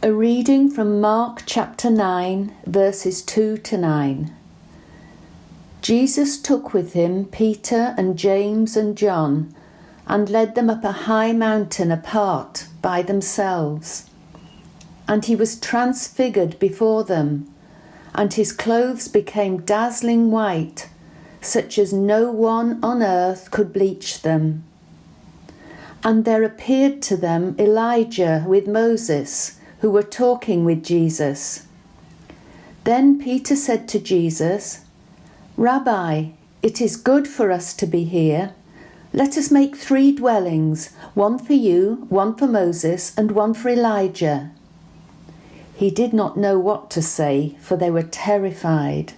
A reading from Mark chapter 9, verses 2 to 9. Jesus took with him Peter and James and John and led them up a high mountain apart by themselves. And he was transfigured before them, and his clothes became dazzling white, such as no one on earth could bleach them. And there appeared to them Elijah with Moses, who were talking with Jesus. Then Peter said to Jesus, "Rabbi, it is good for us to be here. Let us make 3 dwellings, one for you, one for Moses, and one for Elijah." He did not know what to say, for they were terrified.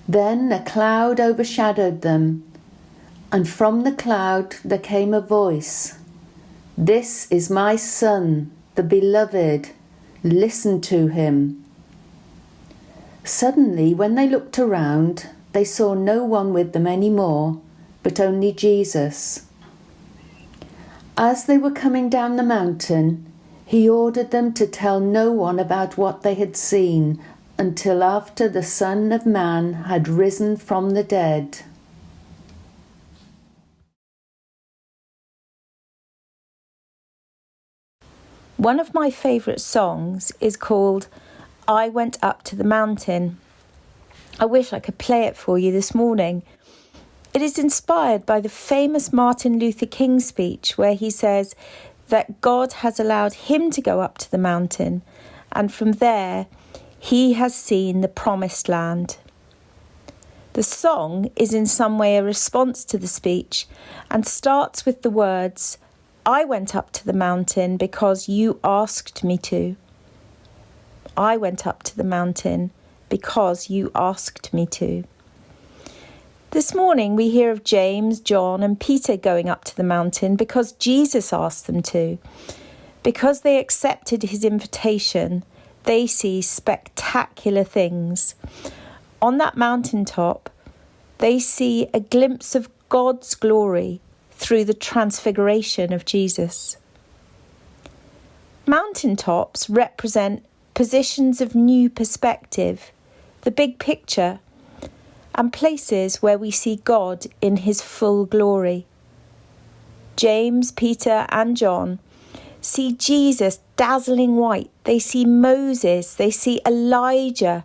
Then a cloud overshadowed them, and from the cloud there came a voice, "This is my Son, the beloved, listen to him." Suddenly, when they looked around, they saw no one with them anymore, but only Jesus. As they were coming down the mountain, he ordered them to tell no one about what they had seen until after the Son of Man had risen from the dead. One of my favourite songs is called "I Went Up to the Mountain." I wish I could play it for you this morning. It is inspired by the famous Martin Luther King speech where he says that God has allowed him to go up to the mountain, and from there he has seen the promised land. The song is in some way a response to the speech and starts with the words, "I went up to the mountain because you asked me to." I went up to the mountain because you asked me to. This morning we hear of James, John and Peter going up to the mountain because Jesus asked them to. Because they accepted his invitation, they see spectacular things. On that mountaintop, they see a glimpse of God's glory through the transfiguration of Jesus. Mountaintops represent positions of new perspective, the big picture, and places where we see God in his full glory. James, Peter and John see Jesus dazzling white. They see Moses, they see Elijah,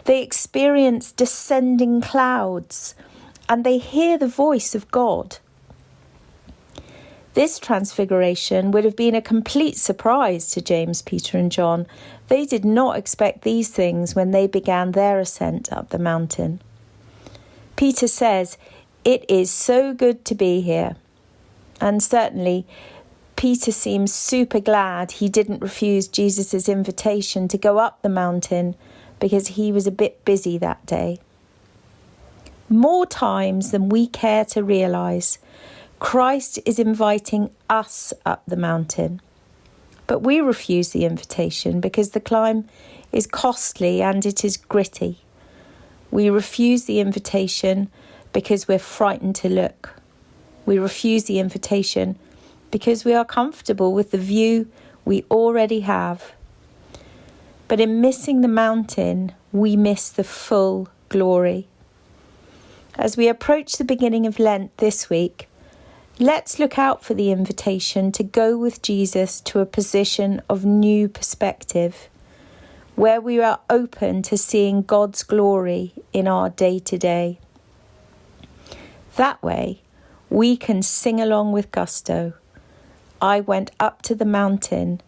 they experience descending clouds, and they hear the voice of God. This transfiguration would have been a complete surprise to James, Peter and John. They did not expect these things when they began their ascent up the mountain. Peter says, "It is so good to be here." And certainly, Peter seems super glad he didn't refuse Jesus' invitation to go up the mountain because he was a bit busy that day. More times than we care to realise, Christ is inviting us up the mountain. But we refuse the invitation because the climb is costly and it is gritty. We refuse the invitation because we're frightened to look. We refuse the invitation because we are comfortable with the view we already have. But in missing the mountain, we miss the full glory. As we approach the beginning of Lent this week, let's look out for the invitation to go with Jesus to a position of new perspective, where we are open to seeing God's glory in our day-to-day. That way, we can sing along with gusto, "I went up to the mountain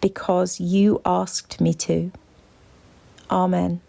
because you asked me to." Amen.